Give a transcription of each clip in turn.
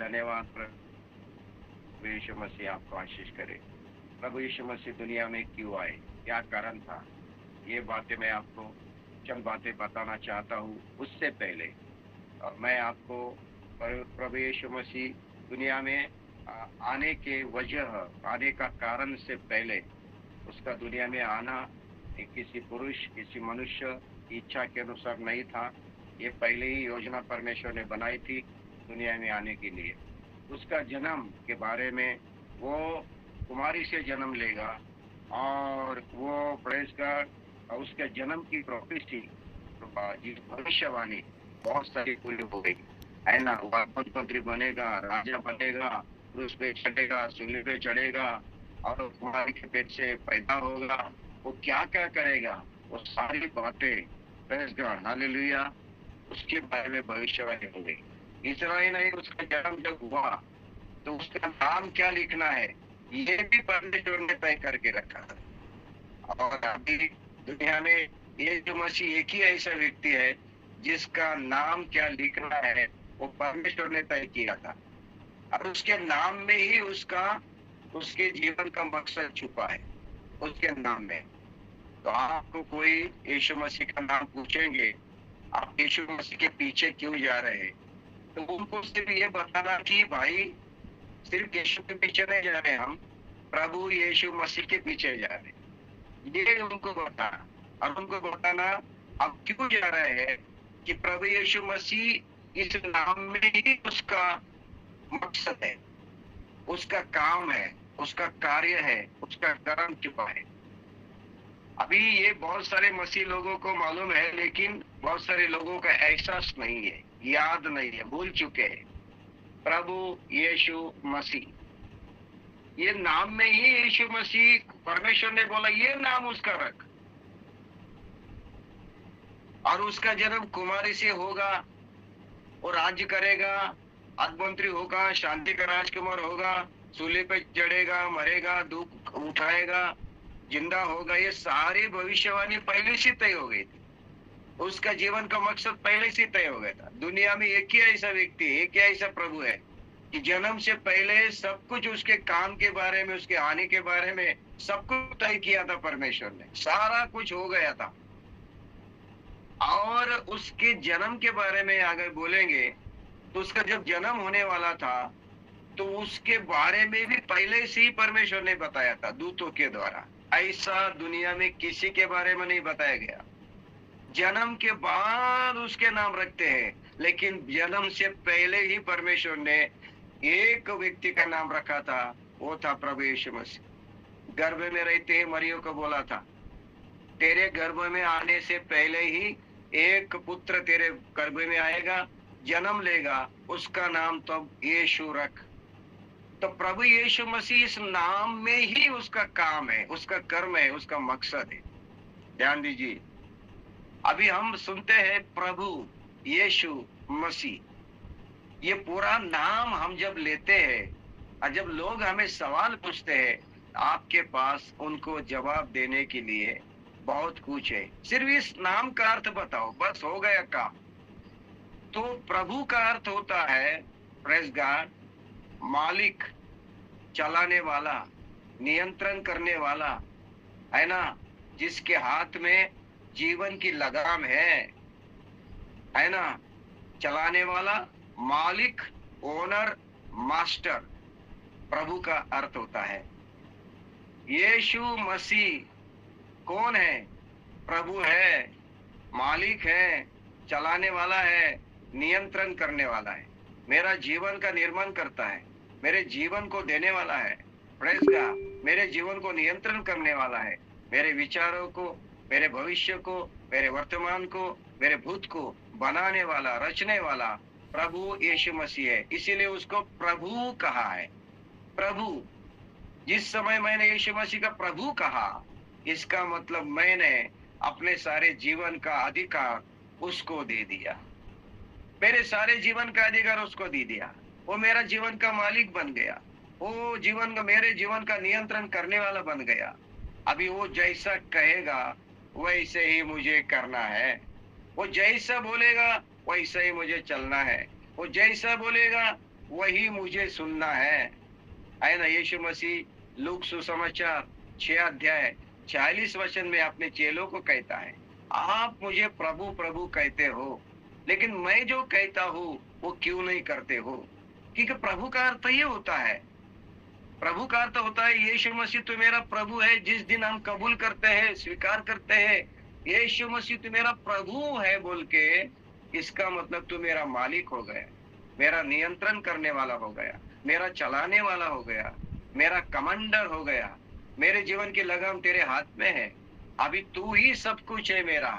धन्यवाद प्रभु यीशु मसीह आपको आशीष करे। प्रभु यीशु मसीह दुनिया में क्यों आए, क्या कारण था, ये बातें मैं आपको चंद बातें बताना चाहता हूँ। उससे पहले मैं आपको प्रभु यीशु मसीह दुनिया में आने के वजह, आने का कारण से पहले उसका दुनिया में आना किसी पुरुष, किसी मनुष्य की इच्छा के अनुसार नहीं था। ये पहले ही योजना परमेश्वर ने बनाई थी दुनिया में आने के लिए। उसका जन्म के बारे में, वो कुमारी से जन्म लेगा और वो प्रेस गॉड, उसके जन्म की प्रोफेसी, भविष्यवाणी बहुत सारी पूरी हो गई है ना। वो मंत्री बनेगा, राजा बनेगा, क्रूस पे चढ़ेगा, सूली पे चढ़ेगा और कुमारी के पेट से पैदा होगा। वो क्या क्या करेगा, वो सारी बातें प्रेस गॉड, हालेलुया, उसके बारे में भविष्यवाणी हो गई। इतना ही नहीं, उसका जन्म जब हुआ तो उसका नाम क्या लिखना है ये भी परमेश्वर ने तय करके रखा था। और अभी दुनिया में यीशु मसीह एक ही ऐसा व्यक्ति है जिसका नाम क्या लिखना है वो परमेश्वर ने तय किया था, और उसके नाम में ही उसके जीवन का मकसद छुपा है, उसके नाम में। तो आपको कोई यीशु मसीह का नाम पूछेंगे, आप यीशु मसीह के पीछे क्यों जा रहे हैं, तो उनको सिर्फ ये बताना कि भाई सिर्फ यीशु के पीछे नहीं जा रहे, हम प्रभु यीशु मसीह के पीछे जा रहे, ये उनको बताना। और उनको बताना आप क्यों जा रहे हैं कि प्रभु यीशु मसीह इस नाम में ही उसका मकसद है, उसका काम है, उसका कार्य है, उसका कर्म छुपा है। अभी ये बहुत सारे मसीह लोगों को मालूम है, लेकिन बहुत सारे लोगों का एहसास नहीं है, याद नहीं है, भूल चुके हैं। प्रभु यीशु मसीह, ये नाम में ही यीशु मसीह, परमेश्वर ने बोला ये नाम उसका रख, और उसका जन्म कुमारी से होगा, वो राज्य करेगा, अद्भुतमंत्री होगा, शांति का राजकुमार होगा, सूली पे चढ़ेगा, मरेगा, दुख उठाएगा, जिंदा होगा। ये सारी भविष्यवाणी पहले से तय हो गई थी, उसका जीवन का मकसद पहले से तय हो गया था। दुनिया में एक ही ऐसा व्यक्ति, एक ही ऐसा प्रभु है कि जन्म से पहले सब कुछ उसके काम के बारे में, उसके आने के बारे में सब कुछ तय किया था परमेश्वर ने, सारा कुछ हो गया था। और उसके जन्म के बारे में अगर बोलेंगे तो उसका जब जन्म होने वाला था तो उसके बारे में भी पहले से ही परमेश्वर ने बताया था दूतों के द्वारा। ऐसा दुनिया में किसी के बारे में नहीं बताया गया। जन्म के बाद उसके नाम रखते हैं, लेकिन जन्म से पहले ही परमेश्वर ने एक व्यक्ति का नाम रखा था, वो था प्रभु यीशु मसीह। गर्भ में रहते ही मरियम को बोला था, तेरे गर्भ में आने से पहले ही एक पुत्र तेरे गर्भ में आएगा, जन्म लेगा, उसका नाम तो यीशु रख। तो प्रभु यीशु मसीह इस नाम में ही उसका काम है, उसका कर्म है, उसका मकसद है। ध्यान दीजिए, अभी हम सुनते हैं प्रभु यीशु मसीह, ये पूरा नाम हम जब लेते हैं और जब लोग हमें सवाल पूछते हैं, आपके पास उनको जवाब देने के लिए बहुत कुछ है। सिर्फ इस नाम का अर्थ बताओ, बस हो गया काम। तो प्रभु का अर्थ होता है, प्रेज गॉड, मालिक, चलाने वाला, नियंत्रण करने वाला, है ना, जिसके हाथ में जीवन की लगाम है ना, चलाने वाला, मालिक, ओनर, मास्टर, प्रभु का अर्थ होता है। यीशु मसीह कौन है? प्रभु है, मालिक है, चलाने वाला है, नियंत्रण करने वाला है, मेरा जीवन का निर्माण करता है, मेरे जीवन को देने वाला है, प्रेज गॉड, मेरे जीवन को नियंत्रण करने वाला है, मेरे विचारों को, मेरे भविष्य को, मेरे वर्तमान को, मेरे भूत को बनाने वाला, रचने वाला प्रभु यीशु मसीह है। इसीलिए उसको प्रभु कहा है। प्रभु, जिस समय मैंने यीशु मसीह का प्रभु कहा, इसका मतलब मैंने अपने सारे जीवन का अधिकार उसको दे दिया, मेरे सारे जीवन का अधिकार उसको दे दिया। वो मेरा जीवन का मालिक बन गया, वो जीवन का, मेरे जीवन का नियंत्रण करने वाला बन गया। अभी वो जैसा कहेगा वैसे ही मुझे करना है, वो जैसा बोलेगा वैसा ही मुझे चलना है, वो जैसा बोलेगा वही मुझे सुनना है ना। यीशु मसीह लूक सुसमाचार 6 अध्याय 40 वचन में अपने चेलों को कहता है, आप मुझे प्रभु प्रभु कहते हो, लेकिन मैं जो कहता हूँ वो क्यों नहीं करते हो? क्योंकि प्रभु का अर्थ ये होता है, प्रभु का अर्थ होता है यीशु मसीह तो मेरा प्रभु है। जिस दिन हम कबूल करते हैं, स्वीकार करते हैं यीशु मसीह तो मेरा प्रभु है बोल के, इसका मतलब तू मेरा मालिक हो गया, मेरा नियंत्रण करने वाला हो गया, मेरा चलाने वाला हो गया, मेरा कमांडर हो गया। मेरे जीवन की लगाम तेरे हाथ में है। अभी तू ही सब कुछ है मेरा,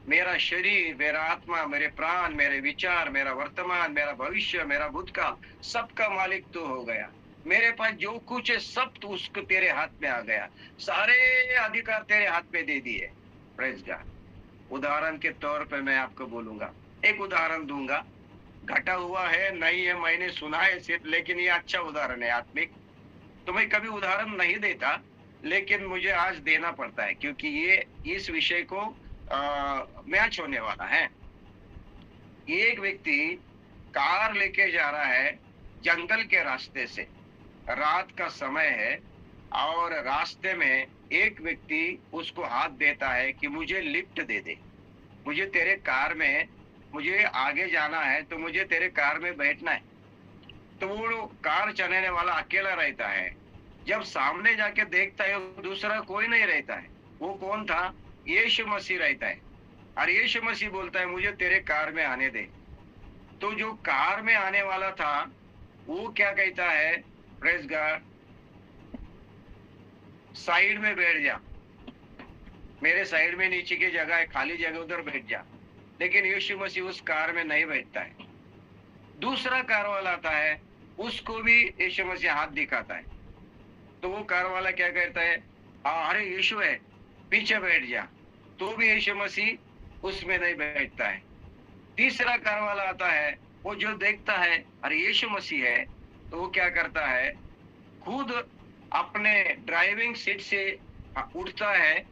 मेरा शरीर, मेरा आत्मा, मेरे प्राण, मेरे विचार, मेरा वर्तमान, मेरा भविष्य, मेरा भूतकाल, सबका मालिक तू हो गया। मेरे पास जो कुछ है सब तू उसको तेरे हाथ में आ गया, सारे अधिकार तेरे हाथ में दे दिए। Praise God. उदाहरण के तौर पे मैं आपको बोलूंगा, एक उदाहरण दूंगा, घटा हुआ है नहीं है, मैंने सुना है सिर्फ, लेकिन ये अच्छा उदाहरण है आत्मिक। तो मैं कभी उदाहरण नहीं देता, लेकिन मुझे आज देना पड़ता है क्योंकि ये इस विषय को मैच होने वाला है। एक व्यक्ति कार लेके जा रहा है जंगल के रास्ते से, रात का समय है और रास्ते में एक व्यक्ति उसको हाथ देता है कि मुझे लिफ्ट दे दे, मुझे तेरे कार में, मुझे आगे जाना है तो मुझे तेरे कार में बैठना है। तो वो कार चलाने वाला अकेला रहता है। जब सामने जाके देखता है दूसरा कोई नहीं रहता है। वो कौन था? यीशु मसीह रहता है। और यीशु मसीह बोलता है मुझे तेरे कार में आने दे। तो जो कार में आने वाला था वो क्या कहता है? प्रेज गॉड, साइड में बैठ जा, मेरे साइड में नीचे की जगह है, खाली जगह, उधर बैठ जा। लेकिन यीशु मसीह उस कार में नहीं बैठता है। दूसरा कार वाला आता है, उसको भी यीशु मसीह हाथ दिखाता है। तो वो कार वाला क्या कहता है? अरे यीशु है, पीछे बैठ जा। तो भी यीशु मसीह उसमें नहीं बैठता है। तीसरा कार वाला आता है, वो जो देखता है अरे यीशु मसीह है, तो वो क्या करता है? खुद अपने ड्राइविंग सीट से उठता है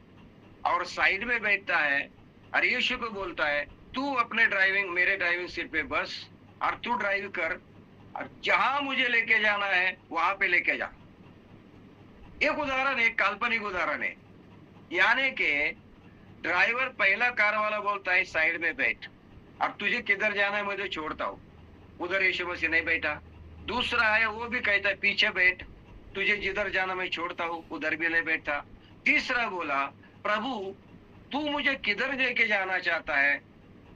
और साइड में बैठता है और यीशु को बोलता है तू अपने मेरे ड्राइविंग सीट पे बस और तू ड्राइव कर और जहां मुझे लेके जाना है वहां पे लेके जा। एक उदाहरण है, काल्पनिक उदाहरण है। यानी कि ड्राइवर पहला कार वाला बोलता है साइड में बैठ, अब तुझे किधर जाना है मैं तो छोड़ता हूँ, उधर यीशु मसीह नहीं बैठा। दूसरा है, वो भी कहता है पीछे बैठ, तुझे जिधर जाना मैं छोड़ता हूँ, उधर भी नहीं बैठता। तीसरा बोला प्रभु तू मुझे किधर लेके जाना चाहता है,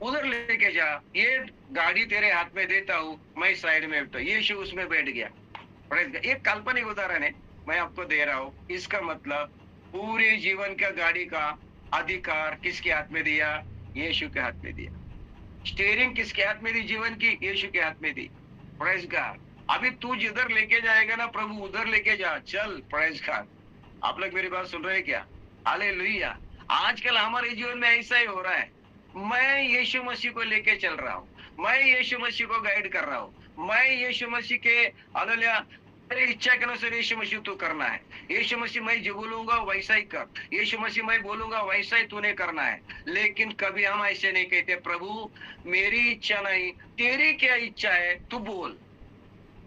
उधर लेके जा, ये गाड़ी तेरे हाथ में देता हूँ, मैं साइड में बैठता हूँ। यीशु उसमें बैठ गया। एक काल्पनिक उदाहरण है, मैं आपको दे रहा हूँ। इसका मतलब पूरे जीवन का गाड़ी का अधिकार किसके हाथ में दिया? यीशु के हाथ में दिया। स्टीयरिंग किसके हाथ में दी? जीवन की यीशु के हाथ में दी। Praise God. अभी तू जिधर लेके जाएगा ना प्रभु उधर लेके जा, चल। Praise God. आप लोग मेरी बात सुन रहे हैं क्या? हालेलुया। आजकल हमारे जीवन में ऐसा ही हो रहा है। मैं यीशु मसीह को लेके चल रहा हूँ, मैं यीशु मसीह को गाइड कर रहा हूँ, मैं यीशु मसीह के हालेलुया तेरी इच्छा के अनुसार यीशु मसीह तू करना है। यीशु मसीह मैं जो बोलूंगा वैसा ही कर, यीशु मसीह मैं बोलूंगा वैसा ही तूने करना है। लेकिन कभी हम ऐसे नहीं कहते प्रभु मेरी इच्छा नहीं, तेरी क्या इच्छा है तू बोल।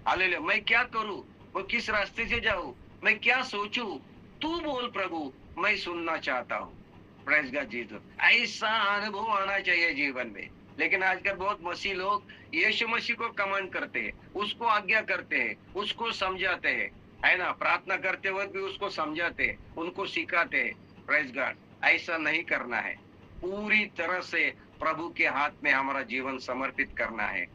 हालेलुया। मैं क्या करूं, मैं किस रास्ते से जाऊं, मैं क्या सोचूं, तू बोल प्रभु, मैं सुनना चाहता हूँ। Praise God Jesus. ऐसा अनुभव आना चाहिए जीवन में। लेकिन आजकल बहुत मसीह लोग यीशु मसीह को कमांड करते हैं, उसको आज्ञा करते हैं, उसको समझाते हैं, है ना, प्रार्थना करते वक्त भी उसको समझाते हैं, उनको सिखाते हैं। Praise God. ऐसा नहीं करना है। पूरी तरह से प्रभु के हाथ में हमारा जीवन समर्पित करना है।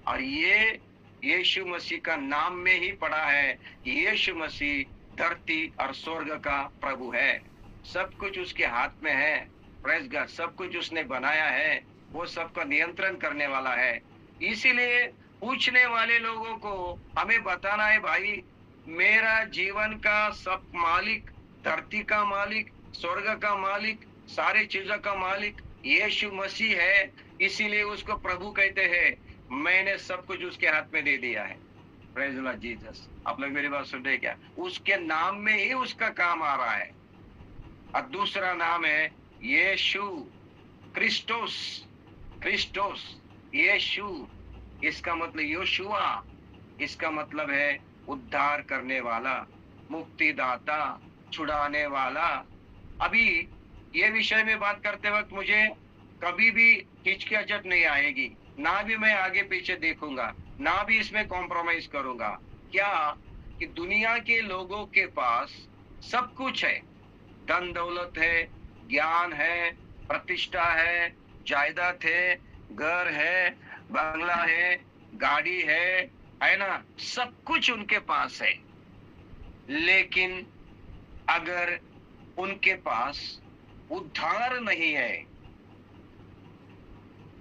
और ये यीशु मसीह का नाम में ही पड़ा है, यीशु मसीह धरती और स्वर्ग का प्रभु है। सब कुछ उसके हाथ में है। Praise God. सब कुछ उसने बनाया है, वो सबका नियंत्रण करने वाला है। इसीलिए पूछने वाले लोगों को हमें बताना है भाई मेरा जीवन का सब मालिक, धरती का मालिक, स्वर्ग का मालिक, सारे चीजों का मालिक यीशु मसीह है। इसीलिए उसको प्रभु कहते हैं। मैंने सब कुछ उसके हाथ में दे दिया है। Praise Lord Jesus. आप लोग मेरी बात सुन रहे क्या? उसके नाम में ही उसका काम आ रहा है। और दूसरा नाम है यीशु क्रिस्टोस। क्रिस्टोस, यीशु, इसका मतलब योशुआ, इसका मतलब है उद्धार करने वाला, मुक्तिदाता, छुड़ाने वाला। अभी ये विषय में बात करते वक्त मुझे कभी भी हिचकिचाहट नहीं आएगी, ना भी मैं आगे पीछे देखूंगा, ना भी इसमें कॉम्प्रोमाइज करूंगा। क्या कि दुनिया के लोगों के पास सब कुछ है, धन दौलत है, ज्ञान है, प्रतिष्ठा है, जायदाद है, घर है, बंगला है, गाड़ी है ना, सब कुछ उनके पास है। लेकिन अगर उनके पास उद्धार नहीं है,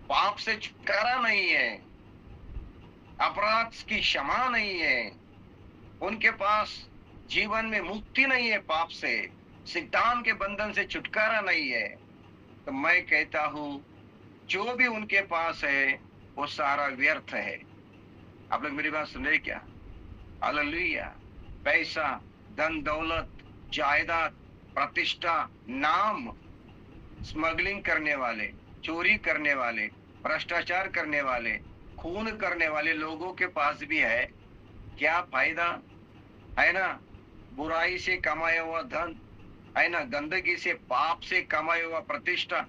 पाप से छुटकारा नहीं है, अपराध की क्षमा नहीं है, उनके पास जीवन में मुक्ति नहीं है, पाप से, शैतान के बंधन से छुटकारा नहीं है, तो मैं कहता हूं जो भी उनके पास है वो सारा व्यर्थ है। आप लोग मेरी बात सुन रहे क्या? हालेलुया। पैसा, धन दौलत, जायदाद, प्रतिष्ठा, नाम, स्मगलिंग करने वाले, चोरी करने वाले, भ्रष्टाचार करने वाले, खून करने वाले लोगों के पास भी है, क्या फायदा? है ना, बुराई से कमाया हुआ धन, है ना, गंदगी से, पाप से कमाया हुआ प्रतिष्ठा,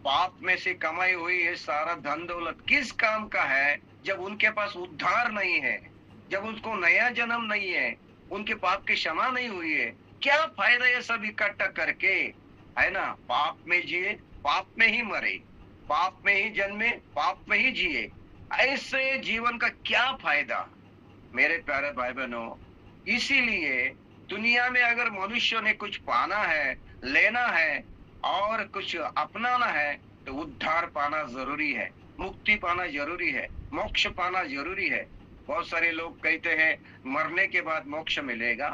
पाप में से कमाई हुई ये सारा धन दौलत किस काम का है जब उनके पास उद्धार नहीं है, जब उनको नया जन्म नहीं है, उनके पाप की क्षमा नहीं हुई है? क्या फायदा ये सब इकट्ठा करके, है ना? पाप में जिए, पाप में ही मरे, पाप में ही जन्मे, पाप में ही जिए, ऐसे जीवन का क्या फायदा मेरे प्यारे भाई बहनों? इसीलिए दुनिया में अगर मनुष्य ने कुछ पाना है, लेना है और कुछ अपनाना है तो उद्धार पाना जरूरी है, मुक्ति पाना जरूरी है, मोक्ष पाना जरूरी है। बहुत सारे लोग कहते हैं मरने के बाद मोक्ष मिलेगा,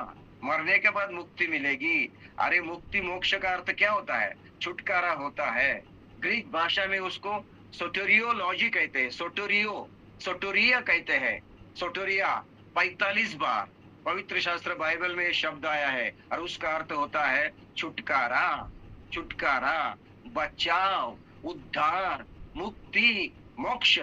मरने के बाद मुक्ति मिलेगी। अरे मुक्ति मोक्ष का अर्थ क्या होता है? छुटकारा होता है। ग्रीक भाषा में उसको सोटेरियोलॉजी कहते हैं, सोटोरिया कहते हैं। सोटोरिया 45 बार पवित्र शास्त्र बाइबल में शब्द आया है और उसका अर्थ होता है छुटकारा, छुटकारा, बचाव, उद्धार, मुक्ति, मोक्ष।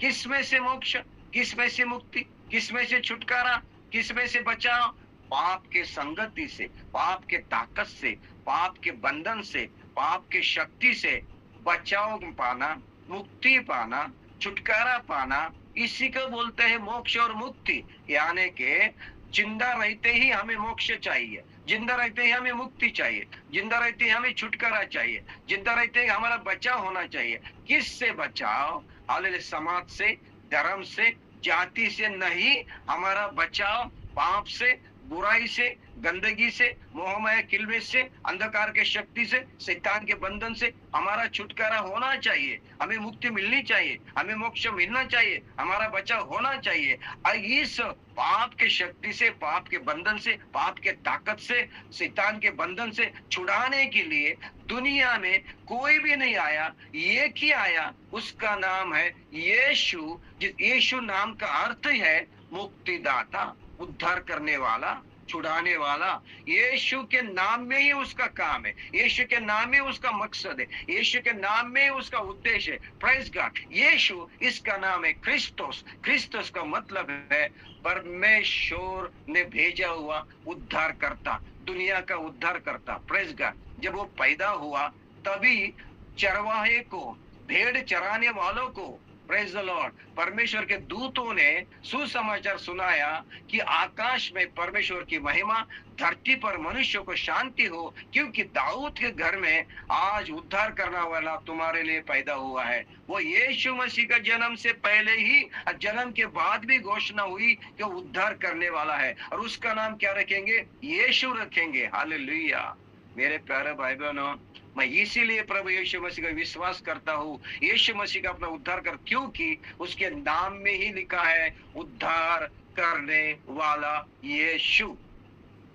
किसमें से मोक्ष, किसमें से मुक्ति, किसमें से छुटकारा, किसमें से बचाव? पाप के संगति से, पाप के ताकत से, पाप के बंधन से, पाप के शक्ति से बचाव पाना, मुक्ति पाना, छुटकारा पाना, इसी को बोलते हैं मोक्ष और मुक्ति। यानी के जिंदा रहते ही हमें मोक्ष चाहिए, जिंदा रहते ही हमें मुक्ति चाहिए, जिंदा रहते ही हमें छुटकारा चाहिए, जिंदा रहते ही हमारा बचाव होना चाहिए। किससे बचाव? हालेलुया, समाज से, धर्म से, जाति से नहीं। हमारा बचाव पाप से, बुराई से, गंदगी से, मोहमय किल्वे से, अंधकार के शक्ति से, शैतान के बंधन से हमारा छुटकारा होना चाहिए, हमें मुक्ति मिलनी चाहिए, हमें मोक्ष मिलना चाहिए, हमारा बचाव होना चाहिए। और इस पाप के शक्ति से, पाप के बंधन से, पाप के ताकत से, शैतान के बंधन से छुड़ाने के लिए दुनिया में कोई भी नहीं आया, एक ही आया, उसका नाम है यीशु। यीशु नाम का अर्थ है मुक्तिदाता, उद्धार करने वाला, छुड़ाने वाला। यीशु के नाम में ही उसका काम है, यीशु के नाम में उसका मकसद है, यीशु के नाम में ही उसका उद्देश्य है। Praise God. यीशु, इसका नाम है क्रिस्टोस। क्रिस्टोस का मतलब है परमेश्वर ने भेजा हुआ उद्धार करता, दुनिया का उद्धार करता। Praise God. जब वो पैदा हुआ तभी चरवाहे को, भेड़ चराने वालों को, प्रेज द लॉर्ड, परमेश्वर के दूतों ने सुसमाचार सुनाया कि आकाश में परमेश्वर की महिमा, धरती पर मनुष्य को शांति हो, क्योंकि दाऊद के घर में आज उद्धार करने वाला तुम्हारे लिए पैदा हुआ है। वो यीशु मसीह का जन्म से पहले ही, जन्म के बाद भी घोषणा हुई कि उद्धार करने वाला है, और उसका नाम क्या रखेंगे? यीशु रखेंगे। हालेलुया। मेरे प्यारे भाई बहनों, मैं इसीलिए प्रभु यीशु मसीह का विश्वास करता हूँ, यीशु मसीह का अपना उद्धार कर, क्योंकि उसके नाम में ही लिखा है उद्धार करने वाला Yeshu.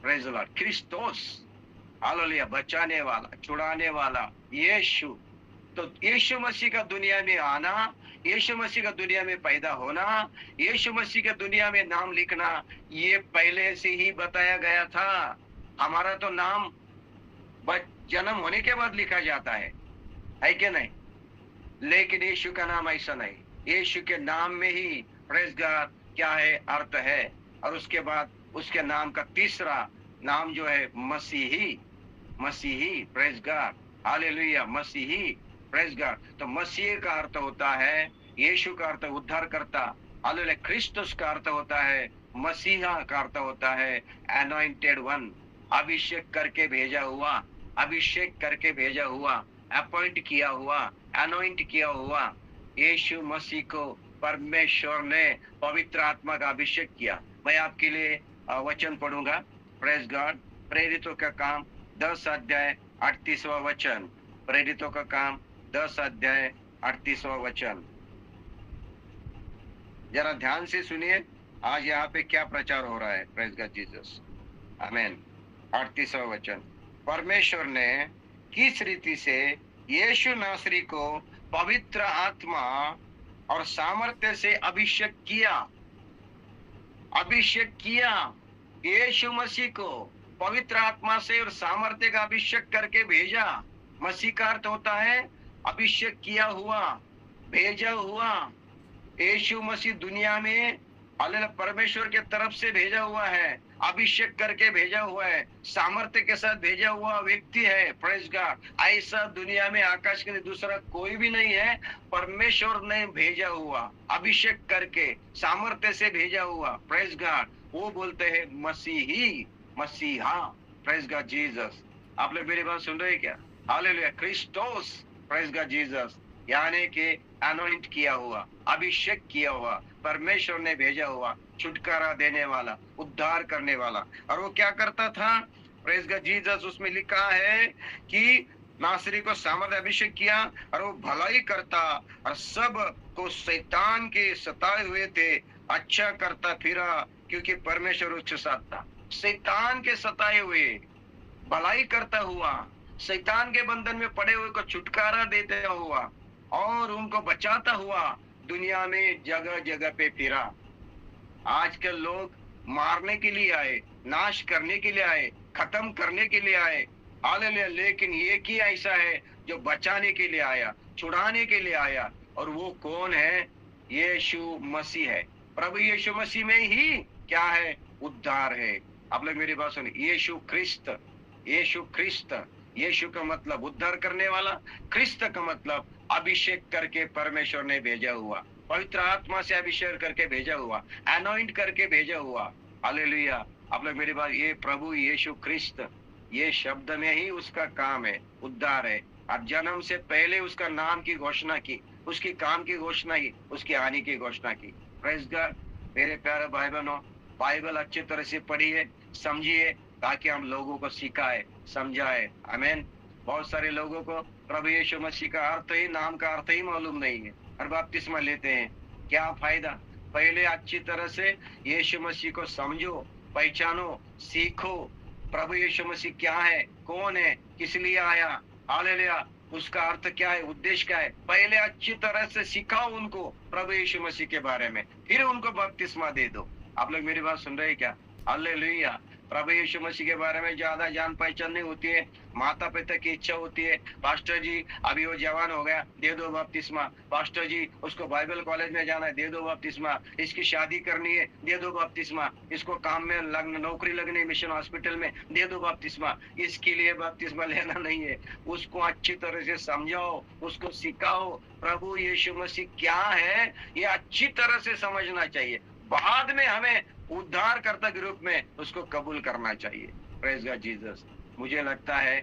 Praise the lord. Christos, hallelujah, बचाने वाला, छुड़ाने वाला यीशु। तो यीशु मसीह का दुनिया में आना, यीशु मसीह का दुनिया में पैदा होना, यीशु मसीह का दुनिया में नाम लिखना, ये पहले से ही बताया गया था। हमारा तो नाम जन्म होने के बाद लिखा जाता है कि नहीं? लेकिन यीशु का नाम ऐसा नहीं। यीशु के नाम में ही, प्रेज गॉड, क्या है, अर्थ है। और उसके बाद उसके नाम का तीसरा नाम जो है मसीही, मसीही, प्रेज गॉड, हालेलुया, मसीही, प्रेज गॉड। तो मसीह का अर्थ होता है, यीशु का अर्थ उद्धार करता, हालेलुया। क्रिस्टस का अर्थ होता है, मसीहा का अर्थ होता है अनॉइंटेड वन, अभिषेक करके भेजा हुआ, अभिषेक करके भेजा हुआ, अपॉइंट किया हुआ, अनॉइंट किया हुआ। यीशु मसीह को परमेश्वर ने पवित्र आत्मा का अभिषेक किया। मैं आपके लिए वचन पढ़ूंगा, प्रेज गॉड। प्रेरितों का काम 10 अध्याय 38वां वचन, प्रेरितों का काम 10 अध्याय 38वां वचन। जरा ध्यान से सुनिए आज यहाँ पे क्या प्रचार हो रहा है। प्रेज गॉड जीसस, आमीन। 38वां वचन, परमेश्वर ने किस रीति से यीशु नासरी को पवित्र आत्मा और सामर्थ्य से अभिषेक किया, अभिषेक किया। यीशु मसीह को पवित्र आत्मा से और सामर्थ्य का अभिषेक करके भेजा। मसीह का अर्थ होता है अभिषेक किया हुआ, भेजा हुआ। यीशु मसीह दुनिया में हालेलुया परमेश्वर के तरफ से भेजा हुआ है, अभिषेक करके भेजा हुआ है, सामर्थ्य के साथ भेजा हुआ व्यक्ति है। Praise God. ऐसा दुनिया में आकाश के दूसरा कोई भी नहीं है। परमेश्वर ने भेजा हुआ, अभिषेक करके, सामर्थ्य से भेजा हुआ। Praise God. वो बोलते हैं मसीही, मसीहा। Praise God Jesus. आप लोग मेरी बात सुन रहे हैं क्या? Hallelujah, Christos, praise God Jesus, यानी कि अनॉइंट किया हुआ, अभिषेक किया हुआ, परमेश्वर ने भेजा हुआ, छुटकारा देने वाला, उद्धार करने वाला। और वो क्या करता था? Praise God Jesus. उसमें लिखा है कि नासरी को सामर्थ्य अभिषेक किया और वो भलाई करता और सब को शैतान के सताए हुए थे अच्छा करता फिरा, क्योंकि परमेश्वर उसके साथ था। शैतान के सताए हुए भलाई करता हुआ, शैतान के बंधन में पड़े हुए को छुटकारा देते हुआ और उनको बचाता हुआ दुनिया में जगह जगह पे फिरा। आजकल लोग मारने के लिए आए, नाश करने के लिए आए, खत्म करने के लिए आए, हालेलुया। लेकिन ये की ऐसा है जो बचाने के लिए आया, छुड़ाने के लिए आया। और वो कौन है? यीशु मसीह है। प्रभु यीशु मसीह में ही क्या है? उद्धार है। आप लोग मेरी बात सुनिए। यीशु ख्रिस्त, यीशु ख्रिस्त, यीशु का मतलब उद्धार करने वाला, ख्रिस्त का मतलब अभिषेक करके परमेश्वर ने भेजा हुआ, पवित्र आत्मा से अभिषेक करके भेजा हुआ, अनॉइंट करके भेजा हुआ। हालेलुया। आप लोग मेरी बात, ये प्रभु यीशु ख्रिस्त, ये शब्द में ही उसका काम है, उद्धार है। और जन्म से पहले उसका नाम की घोषणा की, उसकी काम की घोषणा की, उसकी आने की घोषणा की। Praise God. मेरे प्यारे भाई बहनों, बाइबल अच्छी तरह से पढ़िए, समझिए, ताकि हम लोगों को सिखाए, समझाए। आमीन। बहुत सारे लोगों को प्रभु यीशु मसीह का अर्थ ही, नाम का अर्थ ही मालूम नहीं है और बपतिस्मा लेते हैं। क्या फायदा? पहले अच्छी तरह से यीशु मसीह को समझो, पहचानो, सीखो। प्रभु यीशु मसीह क्या है, कौन है, किस लिए आया, हालेलुया, उसका अर्थ क्या है, उद्देश्य क्या है। पहले अच्छी तरह से सिखाओ उनको प्रभु यीशु मसीह के बारे में, फिर उनको बपतिस्मा दे दो। आप लोग मेरी बात सुन रहे हैं क्या? हालेलुया। प्रभु यीशु मसीह के बारे में ज्यादा जान पहचान नहीं होती है। माता पिता की इच्छा होती है, पास्टर जी अभी वो जवान हो गया, दे दो बपतिस्मा। पास्टर जी उसको बाइबल कॉलेज में जाना है, दे दो बपतिस्मा। इसकी शादी करनी है, दे दो बपतिस्मा। इसको काम में लगना, नौकरी लगनी है मिशन हॉस्पिटल में, दे दो बपतिस्मा। इसके लिए बपतिस्मा लेना नहीं है। उसको अच्छी तरह से समझाओ, उसको सिखाओ प्रभु यीशु मसीह क्या है, ये अच्छी तरह से समझना चाहिए। बाद में हमें उद्धारकर्ता के रूप में उसको कबूल करना चाहिए। Praise God Jesus. मुझे लगता है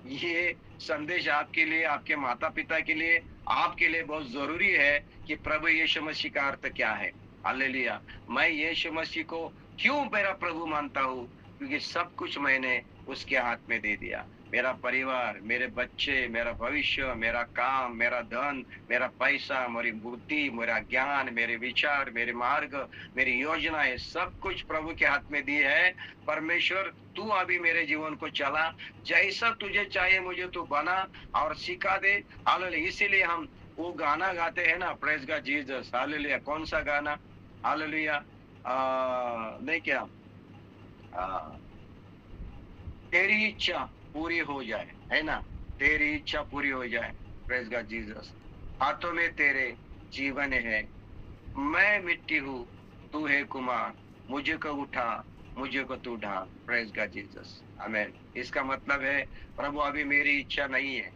ये संदेश आपके लिए, आपके माता पिता के लिए, आपके लिए बहुत जरूरी है कि प्रभु यीशु मसीह का अर्थ क्या है। हालेलुया। मैं यीशु मसीह को क्यों मेरा प्रभु मानता हूँ? क्योंकि सब कुछ मैंने उसके हाथ में दे दिया। मेरा परिवार, मेरे बच्चे, मेरा भविष्य, मेरा काम, मेरा धन, मेरा पैसा, मेरी बुद्धि, मेरा ज्ञान, मेरे विचार, मेरे मार्ग, मेरी योजनाएं, सब कुछ प्रभु के हाथ में दी है। परमेश्वर तू अभी मेरे जीवन को चला, जैसा तुझे चाहिए मुझे तू बना और सिखा दे। हालेलुया। इसीलिए हम वो गाना गाते हैं ना, प्रेज गॉड जीसस। हालेलुया। कौन सा गाना? हालेलुया। नहीं क्या, तेरी इच्छा पूरी हो जाए, है ना, तेरी इच्छा पूरी हो जाए। Praise God Jesus. हाथों में तेरे जीवन है, मैं मिट्टी हूँ, तू है कुमार, मुझे को उठा, मुझे को तू ढाल। प्रेज गॉड जीसस, आमेन। इसका मतलब है प्रभु अभी मेरी इच्छा नहीं है,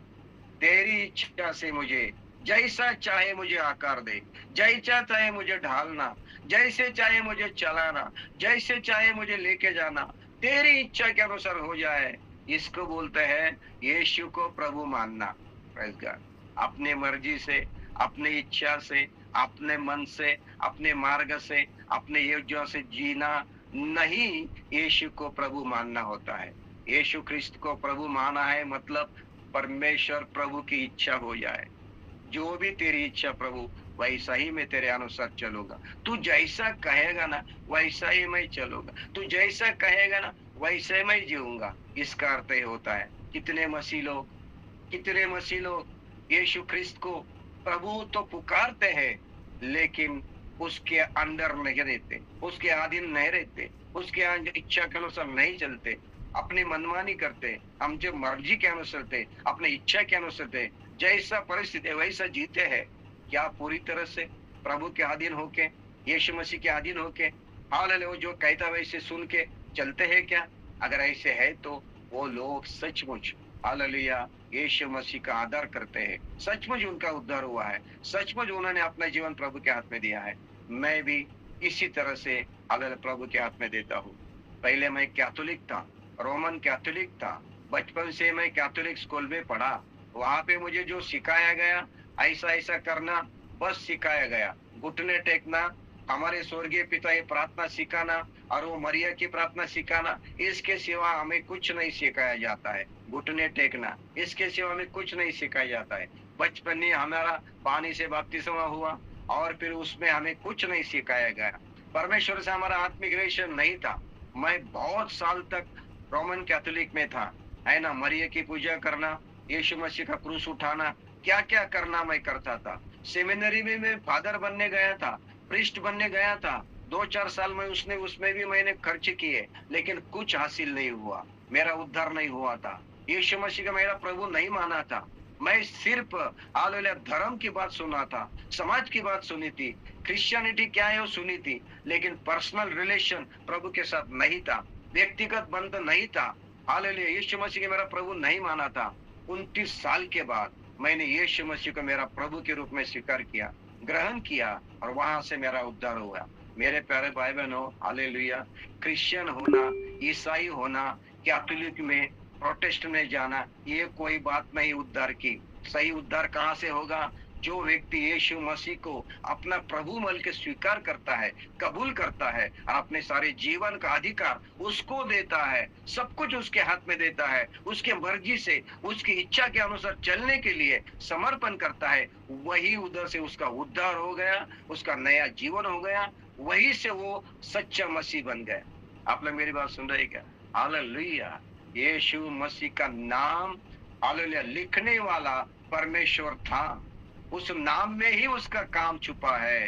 तेरी इच्छा से मुझे जैसा चाहे मुझे आकार दे, जैसा चाहे मुझे ढालना, जैसे चाहे मुझे चलाना, जैसे चाहे मुझे लेके जाना, तेरी इच्छा के अनुसार हो जाए। इसको बोलते हैं यीशु को प्रभु मानना। Praise God. अपने मर्जी से, अपनी इच्छा से, अपने मन से, अपने मार्ग से, अपने योजना से जीना नहीं, यीशु को प्रभु मानना होता है। यीशु ख्रिस्त को प्रभु माना है मतलब परमेश्वर प्रभु की इच्छा हो जाए। जो भी तेरी इच्छा प्रभु, वैसा ही मैं तेरे अनुसार चलूंगा। तू जैसा कहेगा ना वैसा ही मैं चलूंगा, तू जैसा कहेगा ना वैसे मैं जीऊंगा। इसका अर्थ ये होता है कितने मसीह लोग यीशु ख्रिस्त को प्रभु तो पुकारते हैं, लेकिन उसके अंदर नहीं रहते, उसके अधीन नहीं रहते, उसके इच्छा के अनुसार नहीं चलते, अपनी मनमानी करते, हम जो मर्जी के अनुसार थे, अपनी इच्छा के अनुसार थे, जैसा परिस्थिति वैसा जीते हैं। क्या पूरी तरह से प्रभु के अधीन होके, यीशु मसीह के अधीन होके, हालेलुया, जो कहता वैसे सुन के चलते हैं क्या? अगर ऐसे है तो वो लोग सचमुच हालेलुया यीशु मसीह का आदर करते हैं, सचमुच उनका उद्धार हुआ है, सचमुच उन्होंने अपना जीवन प्रभु के हाथ में दिया है। मैं भी इसी तरह से हालेलुया प्रभु के हाथ में देता हूँ। पहले मैं कैथोलिक था, रोमन कैथोलिक था, बचपन से मैं कैथोलिक स्कूल में पढ़ा। वहां पे मुझे जो सिखाया गया ऐसा ऐसा करना बस सिखाया गया। घुटने टेकना, हमारे स्वर्गीय पिता की प्रार्थना सिखाना और वो मरिया की प्रार्थना सिखाना, इसके सिवा हमें कुछ नहीं सिखाया जाता है। घुटने टेकना, इसके सिवा हमें कुछ नहीं सिखाया जाता है। बचपन में हमारा पानी से बपतिस्मा हुआ और फिर उसमें हमें कुछ नहीं सिखाया गया। परमेश्वर से हमारा आत्मिक रिलेशन नहीं था। मैं बहुत साल तक रोमन कैथोलिक में था, है ना। मरिया की पूजा करना, यीशु मसीह का क्रूस उठाना, क्या क्या करना मैं करता था। सेमिनरी में मैं फादर बनने गया था, प्रीस्ट बनने गया था। 2-4 साल में उसमें भी मैंने खर्च किए, लेकिन कुछ हासिल नहीं हुआ, मेरा उद्धार नहीं हुआ था। यीशु मसीह का मेरा प्रभु नहीं माना था। मैं सिर्फ हालेलुया धर्म की बात सुना था, समाज की बात सुनी थी, क्रिश्चियनिटी क्या है वो सुनी थी, लेकिन पर्सनल रिलेशन प्रभु के साथ नहीं था, व्यक्तिगत बंध नहीं था। हालेलुया यीशु मसीह के मेरा प्रभु नहीं माना था। 29 साल के बाद मैंने यीशु मसीह को मेरा प्रभु के रूप में स्वीकार किया, ग्रहण किया, और वहां से मेरा उद्धार हुआ। मेरे प्यारे भाई बहनों, हालेलुया, क्रिश्चियन होना, ईसाई होना, कैथोलिक में, प्रोटेस्ट में जाना, ये कोई बात नहीं उद्धार की। सही उद्धार कहाँ से होगा? जो व्यक्ति यीशु मसीह को अपना प्रभु मान के स्वीकार करता है, कबूल करता है, और अपने सारे जीवन का अधिकार उसको देता है, सब कुछ उसके हाथ में देता है, उसके मर्जी से, उसकी इच्छा के अनुसार चलने के लिए समर्पण करता है, वही उधर से उसका उद्धार हो गया, उसका नया जीवन हो गया, वही से वो सच्चा मसीह बन गए। आप लोग मेरी बात सुन रहे क्या? हालेलुया। यीशु मसीह का नाम हालेलुया लिखने वाला परमेश्वर था, उस नाम में ही उसका काम छुपा है।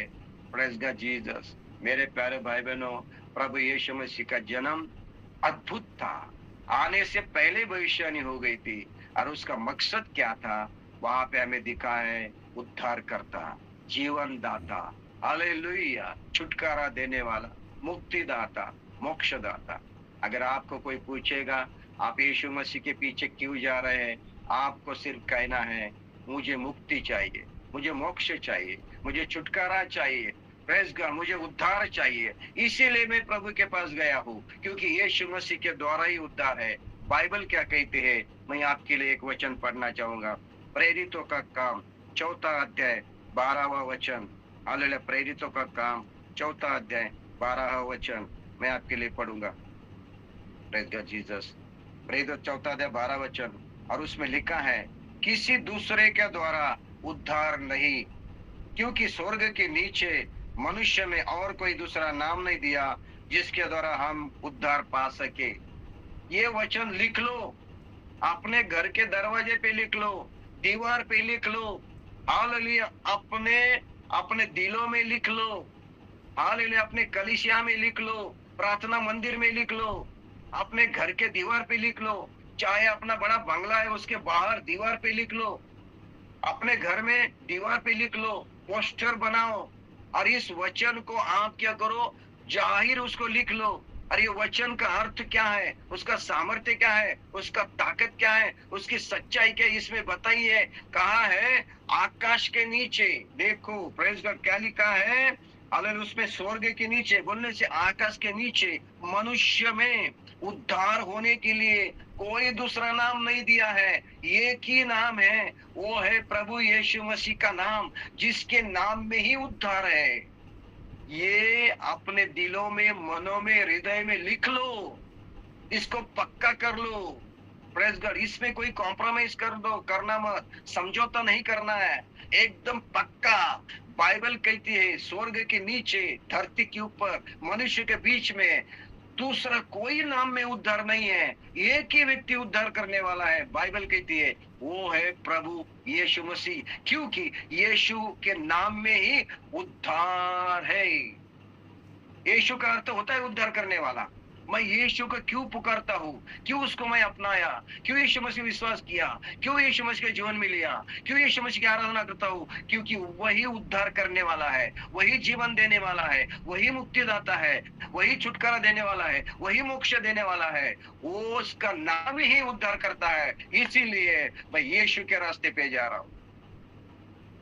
Praise God Jesus. मेरे प्यारे भाई बहनों, प्रभु यीशु मसीह का जन्म अद्भुत था, आने से पहले भविष्यवाणी हो गई थी, और उसका मकसद क्या था वहां पे हमें दिखा है। उद्धार करता, जीवन दाता, हालेलुया, छुटकारा देने वाला, मुक्ति दाता, मोक्ष दाता। अगर आपको कोई पूछेगा आप यीशु मसीह के पीछे क्यों जा रहे हैं, आपको सिर्फ कहना है मुझे मुक्ति चाहिए, मुझे मोक्ष चाहिए, मुझे छुटकारा चाहिए, प्रेज़ गॉड, मुझे उद्धार चाहिए। इसीलिए मैं प्रभु के पास गया हूँ, क्योंकि यीशु मसीह के द्वारा ही उद्धार है। बाइबल क्या कहती है, मैं आपके लिए एक वचन पढ़ना चाहूंगा। प्रेरितों का काम 4 अध्याय 12वां वचन। हालेलुया। प्रेरितों का काम 4 अध्याय 12वां वचन मैं आपके लिए पढ़ूंगा। Praise God Jesus. प्रेरित 4 अध्याय 12 वचन, और उसमें लिखा है, किसी दूसरे के द्वारा उद्धार नहीं, क्योंकि स्वर्ग के नीचे मनुष्य में और कोई दूसरा नाम नहीं दिया जिसके द्वारा हम उद्धार पा सके। ये वचन लिख लो, अपने घर के दरवाजे पे लिख लो, दीवार पे लिख लो, हालेलुया, अपने अपने दिलों में लिख लो, हालेलुया, अपने कलीसिया में लिख लो, प्रार्थना मंदिर में लिख लो, अपने घर के दीवार पे लिख लो, चाहे अपना बड़ा बंगला है उसके बाहर दीवार पे लिख लो, अपने घर में दीवार पे लिख लो, पोस्टर बनाओ, और इस वचन को आप क्या करो, जाहिर उसको लिख लो। और ये वचन का अर्थ क्या है, उसका सामर्थ्य क्या है, उसका ताकत क्या है, उसकी सच्चाई क्या है, इसमें बताइए। कहा है आकाश के नीचे, देखो प्रेज गॉड क्या लिखा है, अगर उसमें स्वर्ग के नीचे बोलने से आकाश के नीचे मनुष्य में उद्धार होने के लिए कोई दूसरा नाम नहीं दिया है, एक ही नाम है, वो है प्रभु यीशु मसीह का नाम, जिसके नाम में ही उद्धार है। ये अपने दिलों में, मनों में, हृदय में लिख लो, इसको पक्का कर लो। प्रेस गॉड, इसमें कोई कॉम्प्रोमाइज कर दो, करना मत, समझौता नहीं करना है, एकदम पक्का। बाइबल कहती है स्वर्ग के नीचे, धरती के ऊपर, मनुष्य के बीच में दूसरा कोई नाम में उद्धार नहीं है, एक ही व्यक्ति उद्धार करने वाला है। बाइबल कहती है वो है प्रभु यीशु मसीह, क्योंकि यीशु के नाम में ही उद्धार है। यीशु का अर्थ होता है उद्धार करने वाला। मैं यीशु को क्यों पुकारता हूँ, क्यों उसको मैं अपनाया, क्यों यीशु मसीह विश्वास किया, क्यों यीशु मसीह के जीवन में लिया, क्यों यीशु मसीह की आराधना करता हूँ, क्योंकि वही उद्धार करने वाला है, वही जीवन देने वाला है, वही मुक्तिदाता है, वही छुटकारा देने वाला है, वही मोक्ष देने वाला है, वो उसका नाम ही उद्धार करता है। इसीलिए मैं यीशु के रास्ते पे जा रहा हूँ।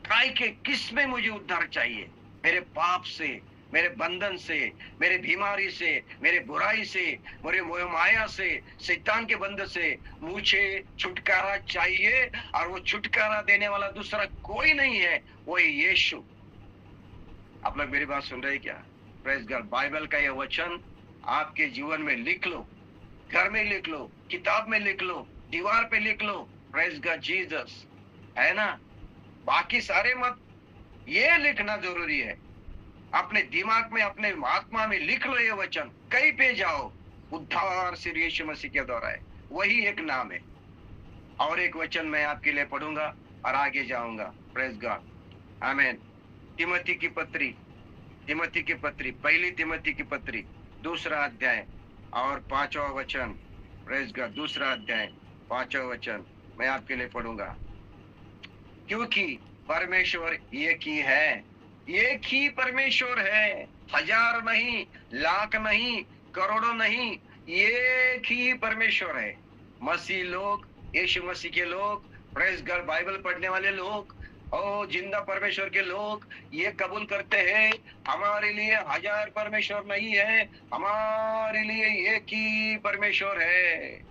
काय के किस में मुझे उद्धार चाहिए, मेरे पाप से, मेरे बंधन से, मेरे बीमारी से, मेरे बुराई से, मेरे मोह माया से, शैतान के बंधन से मुझे छुटकारा चाहिए। और वो छुटकारा देने वाला दूसरा कोई नहीं है, वो यीशु। आप लोग मेरी बात सुन रहे हैं क्या? Praise God. बाइबल का ये वचन आपके जीवन में लिख लो, घर में लिख लो, किताब में लिख लो, दीवार पे लिख लो। प्रेज गॉड, जीसस है ना, बाकी सारे मत, ये लिखना जरूरी है। अपने दिमाग में, अपने आत्मा में लिख लो ये वचन, कहीं पे जाओ, उद्धार सिर्फ यीशु मसीह के द्वारा है, वही एक नाम है। और एक वचन मैं आपके लिए पढ़ूंगा और आगे जाऊंगा। प्रेज गॉड, आमीन। तिमोथी की पत्री, तिमोथी की पत्री, पहली तिमोथी की पत्री, दूसरा अध्याय और 5वां वचन। प्रेज गॉड, दूसरा अध्याय 5वां वचन मैं आपके लिए पढ़ूंगा। क्योंकि परमेश्वर एक ही है, एक ही परमेश्वर है, हजार नहीं, लाख नहीं, करोड़ों नहीं, एक ही परमेश्वर है। मसीह लोग, यीशु मसीह के लोग, प्रेज गॉड, बाइबल पढ़ने वाले लोग और जिंदा परमेश्वर के लोग ये कबूल करते हैं, हमारे लिए हजार परमेश्वर नहीं है, हमारे लिए एक ही परमेश्वर है,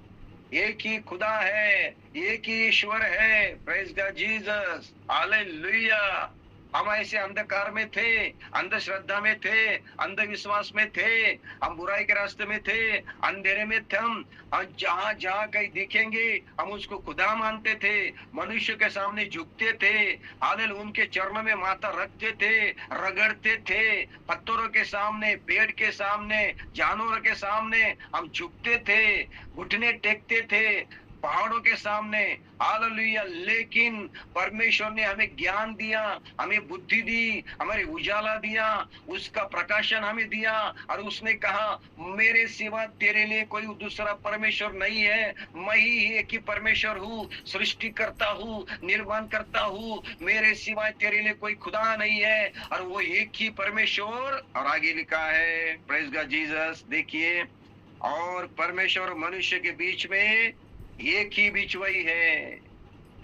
एक ही खुदा है, एक ही ईश्वर है। Praise God Jesus, hallelujah. हम ऐसे अंधकार में थे, अंधश्रद्धा में थे, अंधविश्वास में थे, हम बुराई के रास्ते में थे, अंधेरे में थे। हम जहां जहां कहीं दिखेंगे हम उसको खुदा मानते थे, मनुष्य के सामने झुकते थे, हालेलुया, उनके चरणों में माथा रखते थे, रगड़ते थे, पत्थरों के सामने, पेड़ के सामने, जानवरों के सामने हम झुकते थे, घुटने टेकते थे, पहाड़ों के सामने, हालेलुया। लेकिन परमेश्वर ने हमें ज्ञान दिया, हमें बुद्धि दी, हमारे उजाला दिया, उसका प्रकाशन हमें दिया, और उसने कहा मेरे सिवा तेरे लिए कोई दूसरा परमेश्वर नहीं है, मैं ही एक ही परमेश्वर हूँ, सृष्टि करता हूँ, निर्माण करता हूँ, मेरे सिवाय तेरे लिए कोई खुदा नहीं है, और वो एक ही परमेश्वर। और आगे लिखा है, प्रेज गॉड जीसस, देखिए, और परमेश्वर और मनुष्य के बीच में एक ही बिचवाई है,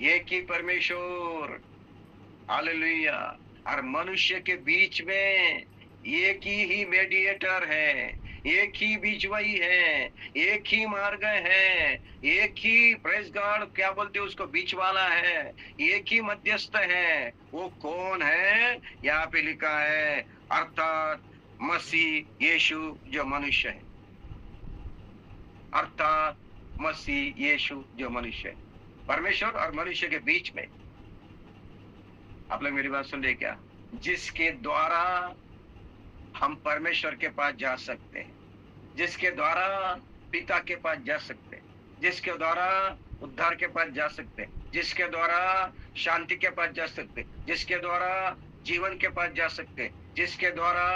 एक ही परमेश्वर, हालेलुया। और मनुष्य के बीच में एक ही मेडिएटर है, एक ही बिचवाई है, एक ही मार्ग है, एक ही, प्रेज गॉड, क्या बोलते हैं उसको, बीच वाला है, एक ही मध्यस्थ है। वो कौन है? यहाँ पे लिखा है, अर्थात मसीह यीशु जो मनुष्य है, अर्थात मसीह यीशु जो मनुष्य है, परमेश्वर और मनुष्य के बीच में। आप लोग मेरी बात सुन रहे क्या? जिसके द्वारा हम परमेश्वर के पास जा सकते हैं, जिसके द्वारा पिता के पास जा सकते हैं, जिसके द्वारा उद्धार के पास जा सकते हैं, जिसके द्वारा शांति के पास जा सकते हैं, जिसके द्वारा जीवन के पास जा सकते हैं, जिसके द्वारा,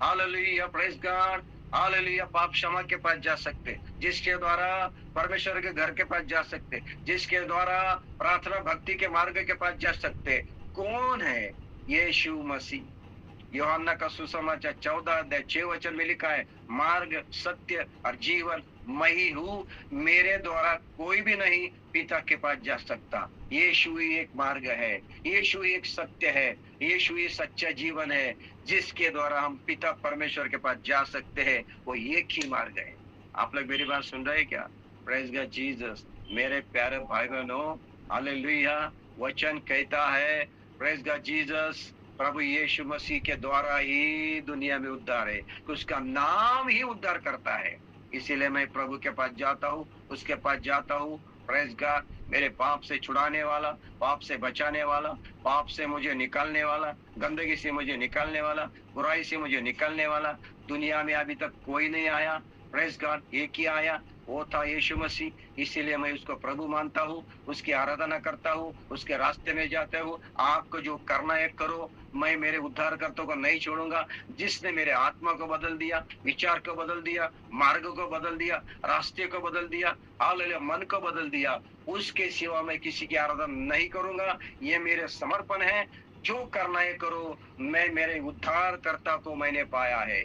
हालेलुया, प्रेज गॉड, हालेलुया, पाप क्षमा के पास जा सकते, जिसके द्वारा परमेश्वर के घर के पास जा सकते, जिसके द्वारा प्रार्थना भक्ति के मार्ग के पास जा सकते। कौन है? यीशु मसीह। यूहन्ना का सुसमाचार 14 अध्याय 6 वचन में लिखा है, मार्ग, सत्य और जीवन मैं ही हूँ, मेरे द्वारा कोई भी नहीं पिता के पास जा सकता। यीशु ही एक मार्ग है, यीशु ही एक सत्य है, यीशु ही सच्चा जीवन है, जिसके द्वारा हम पिता परमेश्वर के पास जा सकते हैं। वो एक ही मार्ग है। आप लोग मेरी बात सुन रहे हैं क्या? Praise God Jesus. मेरे प्यारे भाई बहनों, हालेलुया। वचन कहता है, प्रेज गॉड जीसस, प्रभु यीशु मसीह के द्वारा ही दुनिया में उद्धार है, उसका नाम ही उद्धार करता है। इसीलिए मैं प्रभु के पास जाता हूँ, उसके पास जाता हूँ। प्रेज गॉड, मेरे पाप से छुड़ाने वाला, पाप से बचाने वाला, पाप से मुझे निकालने वाला, गंदगी से मुझे निकालने वाला, बुराई से मुझे निकालने वाला दुनिया में अभी तक कोई नहीं आया। प्रेज गॉड, एक ही आया, वो था यीशु मसीह। इसीलिए मैं उसको प्रभु मानता हूँ, उसकी आराधना करता हूँ, उसके रास्ते में जाते हूँ। आपको जो करना है करो, मैं मेरे उद्धारकर्ता को नहीं छोड़ूंगा, जिसने मेरे आत्मा को बदल दिया, विचार को बदल दिया, मार्ग को बदल दिया, रास्ते को बदल दिया, हालेलुया, मन को बदल दिया। उसके सिवा मैं किसी की आराधना नहीं करूंगा। ये मेरे समर्पण है। जो करना है करो। मैं मेरे उद्धारकर्ता को मैंने पाया है,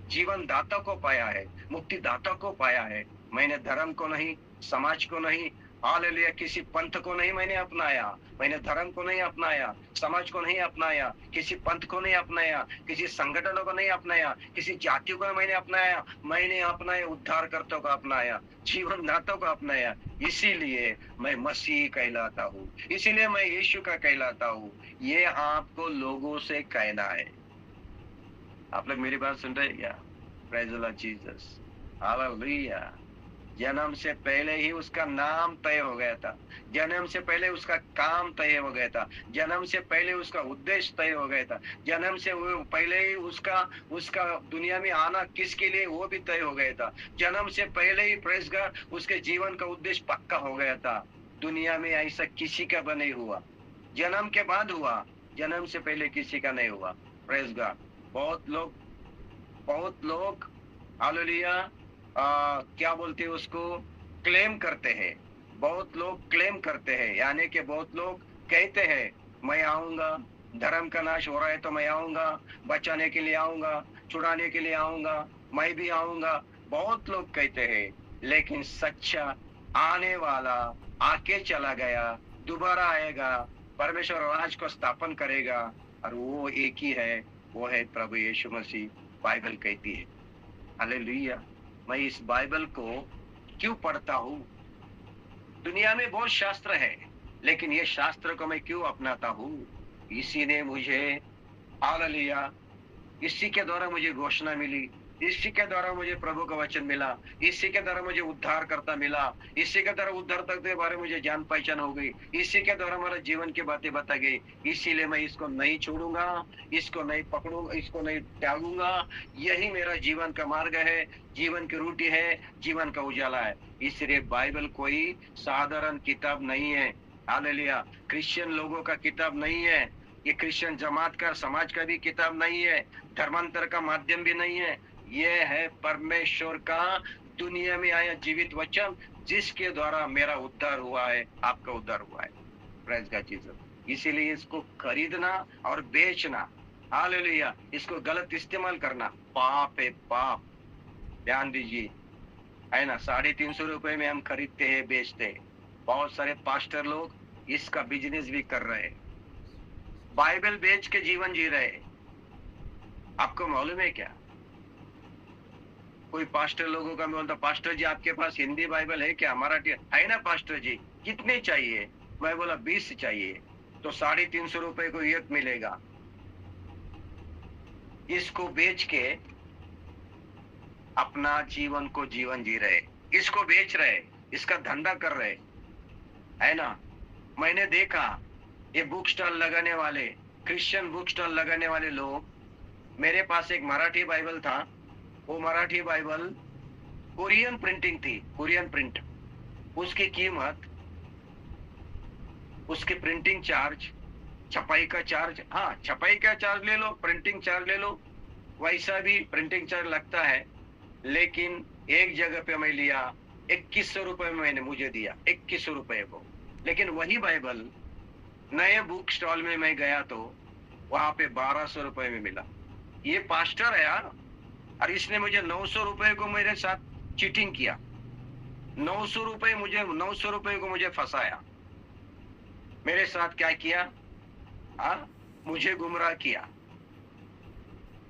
जीवन दाता को पाया है, मुक्ति दाता को पाया है। मैंने धर्म को नहीं, समाज को नहीं, हालेलुया, किसी पंथ को नहीं मैंने अपनाया। मैंने धर्म को नहीं अपनाया, समाज को नहीं अपनाया, किसी पंथ को नहीं अपनाया, किसी संगठनों को नहीं अपनाया, किसी जाति को मैंने अपनाया। मैंने अपनाया उद्धारकर्ता को अपनाया, जीवन दाता को अपनाया। इसीलिए मैं मसीह कहलाता हूँ, इसीलिए मैं यीशु का कहलाता हूँ। ये आपको लोगों से कहना है। आप लोग मेरी बात सुन रहे हैं क्या? Praise the Lord Jesus, hallelujah. जन्म से पहले ही उसका नाम तय हो गया था, जन्म से पहले उसका काम तय हो गया था, जन्म से पहले उसका उद्देश्य तय हो गया था, जन्म से पहले ही उसका दुनिया में आना किसके लिए वो भी तय हो गया था। जन्म से पहले ही प्रेज गॉड उसके जीवन का उद्देश्य पक्का हो गया था। दुनिया में ऐसा किसी का भी नहीं हुआ, जन्म के बाद हुआ, जन्म से पहले किसी का नहीं हुआ। Praise God. बहुत लोग हालेलुया क्या बोलते हैं उसको, क्लेम करते हैं। बहुत लोग क्लेम करते हैं, यानी कि बहुत लोग कहते हैं मैं आऊंगा, धर्म का नाश हो रहा है तो मैं आऊंगा, बचाने के लिए आऊंगा, छुड़ाने के लिए आऊंगा, मैं भी आऊंगा। बहुत लोग कहते हैं, लेकिन सच्चा आने वाला आके चला गया, दोबारा आएगा, परमेश्वर राज को स्थापन करेगा, और वो एक ही है, वो है प्रभु यीशु मसीह। बाइबल कहती है। हालेलुया। मैं इस बाइबल को क्यों पढ़ता हूँ? दुनिया में बहुत शास्त्र है, लेकिन ये शास्त्र को मैं क्यों अपनाता हूँ? इसी ने मुझे, हालेलुया, इसी के द्वारा मुझे घोषणा मिली, इसी के द्वारा मुझे प्रभु का वचन मिला, इसी के द्वारा मुझे उद्धार करता मिला, इसी के द्वारा उद्धार तक के बारे में मुझे जान पहचान हो गई, इसी के द्वारा हमारा जीवन की बातें बता गई। इसीलिए मैं इसको नहीं छोड़ूंगा, इसको नहीं पकड़ूंगा, इसको नहीं त्यागूंगा। यही मेरा जीवन का मार्ग है, जीवन की रोटी है, जीवन का उजाला है। इसलिए बाइबल कोई साधारण किताब नहीं है, हालेलुया, क्रिश्चियन लोगों का किताब नहीं है, ये क्रिश्चियन जमात का, समाज का भी किताब नहीं है, धर्मांतर का माध्यम भी नहीं है। ये है परमेश्वर का दुनिया में आया जीवित वचन, जिसके द्वारा मेरा उद्धार हुआ है, आपका उद्धार हुआ है। Praise God Jesus. इसीलिए इसको खरीदना और बेचना, हालेलुया, इसको गलत इस्तेमाल करना पाप है, पाप। ध्यान दीजिए, है ना, 350 रुपए में हम खरीदते हैं, बेचते हैं। बहुत सारे पास्टर लोग इसका बिजनेस भी कर रहे हैं, बाइबल बेच के जीवन जी रहे हैं। आपको मालूम है क्या? कोई पास्टर लोगों का मैं बोलता, पास्टर जी आपके पास हिंदी बाइबल है क्या, मराठी है ना पास्टर जी, कितने चाहिए? मैं बोला 20 चाहिए, तो 350 रुपए को एक मिलेगा। इसको बेच के अपना जीवन को जीवन जी रहे, इसको बेच रहे, इसका धंधा कर रहे, है ना। मैंने देखा ये बुक स्टॉल लगाने वाले, क्रिश्चियन बुक स्टॉल लगाने वाले लोग, मेरे पास एक मराठी बाइबल था, वो मराठी बाइबल कोरियन प्रिंटिंग थी, कोरियन प्रिंट। उसकी कीमत, उसके प्रिंटिंग चार्ज, छपाई का चार्ज, हाँ छपाई का चार्ज ले लो, प्रिंटिंग चार्ज ले लो, वैसा भी प्रिंटिंग चार्ज लगता है। लेकिन एक जगह पे मैं लिया, 2100 रुपए में मैंने मुझे दिया, 2100 रुपए को। लेकिन वही बाइबल नए बुक स्टॉल में मैं गया तो वहां पे 1200 रुपए में मिला। ये पास्टर है यार, और इसने मुझे 900 रुपए को मेरे साथ चीटिंग किया, 900 रुपए को मुझे फंसाया, मेरे साथ क्या किया, मुझे गुमराह किया।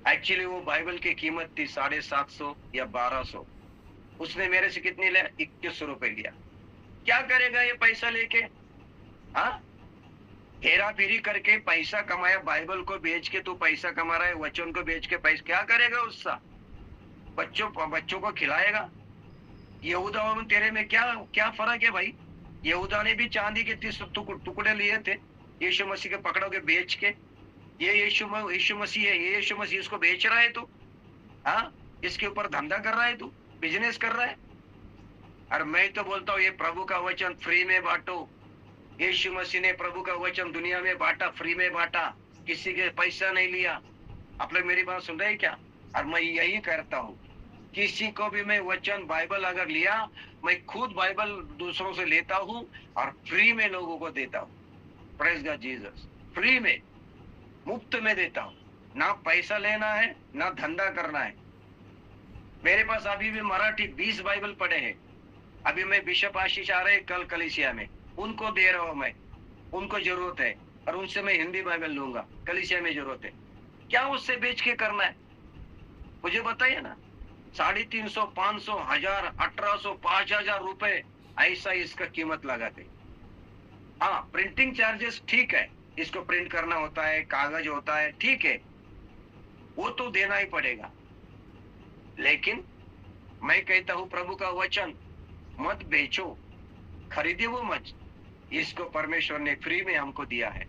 एक्चुअली वो बाइबल की कीमत थी 750 या 1200, उसने मेरे से कितनी लिया, 2100 रुपए लिया। क्या करेगा ये पैसा लेके, हेरा फेरी करके पैसा कमाया, बाइबल को बेच के तू पैसा कमा रहा है, वचन को बेच के पैसा, क्या करेगा उसका, बच्चों को खिलाएगा। यहूदा और तेरे में क्या फर्क है भाई, यहूदा ने भी चांदी के 30 टुकड़े लिए थे, यीशु मसीह के पकड़ोगे बेच के, ये यीशु मसीह है, ये यीशु मसीह, इसको बेच रहा है तू, इसके ऊपर धंधा कर रहा है तू, बिजनेस कर रहा है। और मैं तो बोलता हूँ ये प्रभु का वचन फ्री में बांटो, यीशु मसीह ने प्रभु का वचन दुनिया में बांटा, फ्री में बांटा, किसी के पैसा नहीं लिया। आप लोग मेरी बात सुन रहे हैं क्या? और मैं यही करता हूँ, किसी को भी मैं वचन बाइबल अगर लिया, मैं खुद बाइबल दूसरों से लेता हूँ और फ्री में लोगों को देता हूँ। प्रेज गॉड जीसस, फ्री में, मुफ्त में देता हूँ, ना पैसा लेना है ना धंधा करना है। मेरे पास अभी भी मराठी 20 बाइबल पड़े हैं, अभी मैं बिशप आशीष आ रहे कल कलीसिया में, उनको दे रहा हूं मैं, उनको जरूरत है, और उनसे मैं हिंदी बाइबल लूंगा, कलीसिया में जरूरत है। क्या उससे बेच के करना है, मुझे बताइए ना। 350, 500, 1000, 1800, 5000 रुपए ऐसा इसका कीमत लगाते। प्रिंटिंग चार्जेस ठीक है, इसको प्रिंट करना होता है, कागज होता है, ठीक है, वो तो देना ही पड़ेगा। लेकिन मैं कहता हूं प्रभु का वचन मत बेचो, खरीदे वो मत, इसको परमेश्वर ने फ्री में हमको दिया है।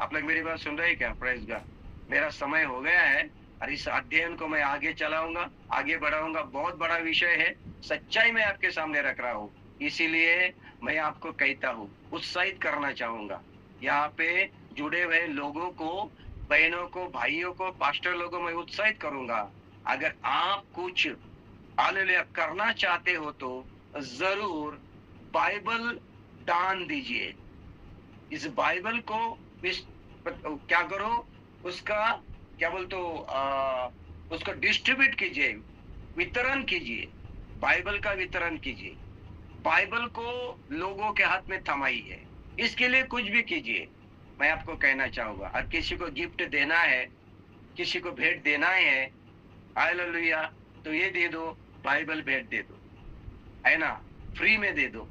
आप लोग मेरी बात सुन रहे हैं क्या? Praise God. मेरा समय हो गया है और इस अध्ययन को मैं आगे चलाऊंगा, आगे बढ़ाऊंगा। बहुत बड़ा विषय है, सच्चाई मैं आपके सामने रख रहा हूँ, इसीलिए मैं आपको कहता हूँ, उत्साहित करना चाहूंगा। यहाँ पे जुड़े हुए लोगों को, बहनों को, भाइयों को, पास्टर लोगों को मैं उत्साहित करूंगा। अगर आप कुछ हालेलुया करना चाहते हो तो जरूर बाइबल दान दीजिए। इस बाइबल को क्या करो, उसका क्या बोलते हो, उसको डिस्ट्रीब्यूट कीजिए, वितरण कीजिए, बाइबल का वितरण कीजिए, बाइबल को लोगों के हाथ में थमाइए, इसके लिए कुछ भी कीजिए। मैं आपको कहना चाहूंगा, और किसी को गिफ्ट देना है, किसी को भेंट देना है, हालेलुया, तो ये दे दो, बाइबल भेंट दे दो, है ना, फ्री में दे दो।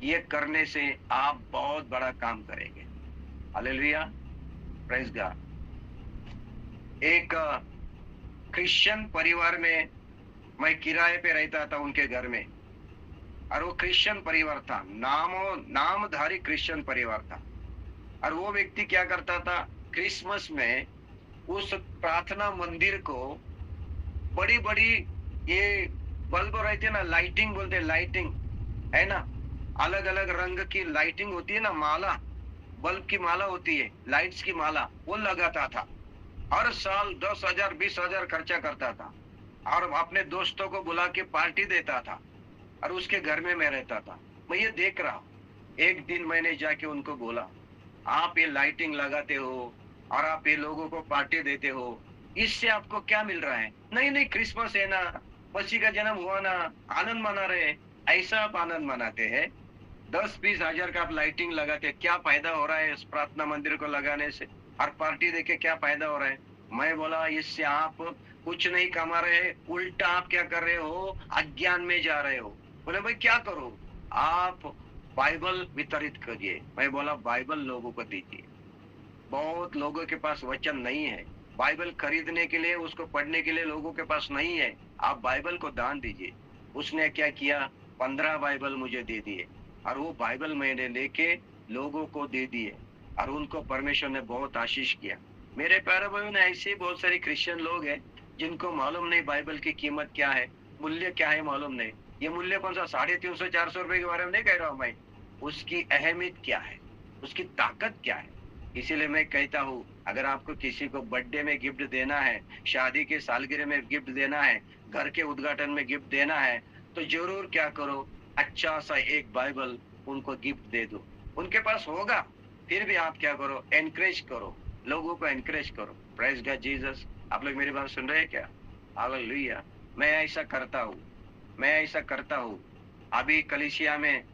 ये करने से आप बहुत बड़ा काम करेंगे। Hallelujah, praise God. एक क्रिश्चियन परिवार में मैं किराए पे रहता था, उनके घर में, और वो क्रिश्चियन परिवार था, नामधारी क्रिश्चियन परिवार था। और वो व्यक्ति क्या करता था, क्रिसमस में उस प्रार्थना मंदिर को बड़ी बड़ी ये बल्ब रहते ना, लाइटिंग बोलते, लाइटिंग है ना, अलग अलग रंग की लाइटिंग होती है ना, माला, बल्ब की माला होती है, लाइट्स की माला, वो लगाता था। हर साल 10,000 20,000 खर्चा करता था, और अपने दोस्तों को बुला के पार्टी देता था, और उसके घर में मैं रहता था। मैं ये देख रहा हूँ। एक दिन मैंने जाके उनको बोला, आप ये लाइटिंग लगाते हो और आप ये लोगों को पार्टी देते हो, इससे आपको क्या मिल रहा है? नहीं, क्रिसमस है ना, मसीह का जन्म हुआ ना, आनंद मना रहे। ऐसा आप आनंद मनाते हैं? 10-20 हजार का आप लाइटिंग लगाते, क्या फायदा हो रहा है इस प्रार्थना मंदिर को लगाने से, और पार्टी देके क्या फायदा हो रहा है? मैं बोला, इससे आप कुछ नहीं कमा रहे, उल्टा आप क्या कर रहे हो, अज्ञान में जा रहे हो। बोले भाई क्या करो? आप बाइबल वितरित करिए। मैं बोला बाइबल लोगों को दीजिए। बहुत लोगों के पास वचन नहीं है, बाइबल खरीदने के लिए, उसको पढ़ने के लिए लोगों के पास नहीं है, आप बाइबल को दान दीजिए। उसने क्या किया, 15 बाइबल मुझे दे दिए, और वो बाइबल मैंने लेके लोगों को दे दिए, और उनको परमेश्वर ने बहुत आशीष किया। मेरे प्यारे भाइयों ने, ऐसे बहुत सारे क्रिश्चियन लोग हैं जिनको मालूम नहीं बाइबल की कीमत क्या है, मूल्य क्या है, मालूम नहीं। ये मूल्य कौन सा 350-400 रुपए के बारे में नहीं कह रहा हूँ मैं, उसकी अहमियत क्या है, उसकी ताकत क्या है। इसीलिए मैं कहता हूँ, अगर आपको किसी को बर्थडे में गिफ्ट देना है, शादी के सालगिरह में गिफ्ट देना है, घर के उद्घाटन में गिफ्ट देना है, तो जरूर क्या करो, अच्छा सा एक बाइबल उनको गिफ्ट दे दो। उनके पास होगा, फिर भी आप क्या करो, एनकरेज करो, लोगों को एनकरेज करो। Praise God Jesus. आप लोग मेरी बात सुन रहे हैं क्या? हालेलुया। मैं ऐसा करता हूँ, मैं ऐसा करता हूँ। अभी कलीसिया में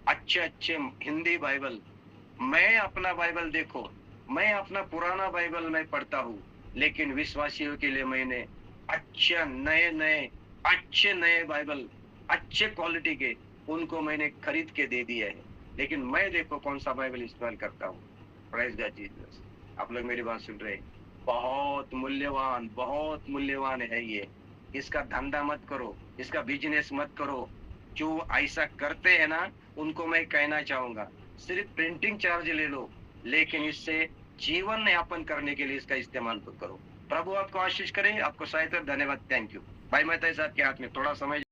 अच्छे-अच्छे हिंदी बाइबल, मैं अपना बाइबल देखो, मैं अपना पुराना बाइबल मैं पढ़ता हूँ, लेकिन विश्वासियों के लिए मैंने अच्छे नए-नए, अच्छे नए बाइबल, अच्छे क्वालिटी के, उनको मैंने खरीद के दे दिया है। लेकिन मैं देखो कौन-सा बाइबल इस्तेमाल करता हूँ। Praise God Jesus. आप लोग मेरी बात सुन रहे हैं? बहुत मूल्यवान है ये। इसका धंधा मत करो, इसका बिज़नेस मत करो। जो ऐसा करते हैं ना, उनको मैं कहना चाहूँगा, सिर्फ प्रिंटिंग चार्ज ले लो, लेकिन इससे जीवन यापन करने के लिए इसका इस्तेमाल तो करो। प्रभु आपको आशीष करे, आपको सहायता, धन्यवाद, थैंक यू। भाई मत्ताई साहब के हाथ में थोड़ा समय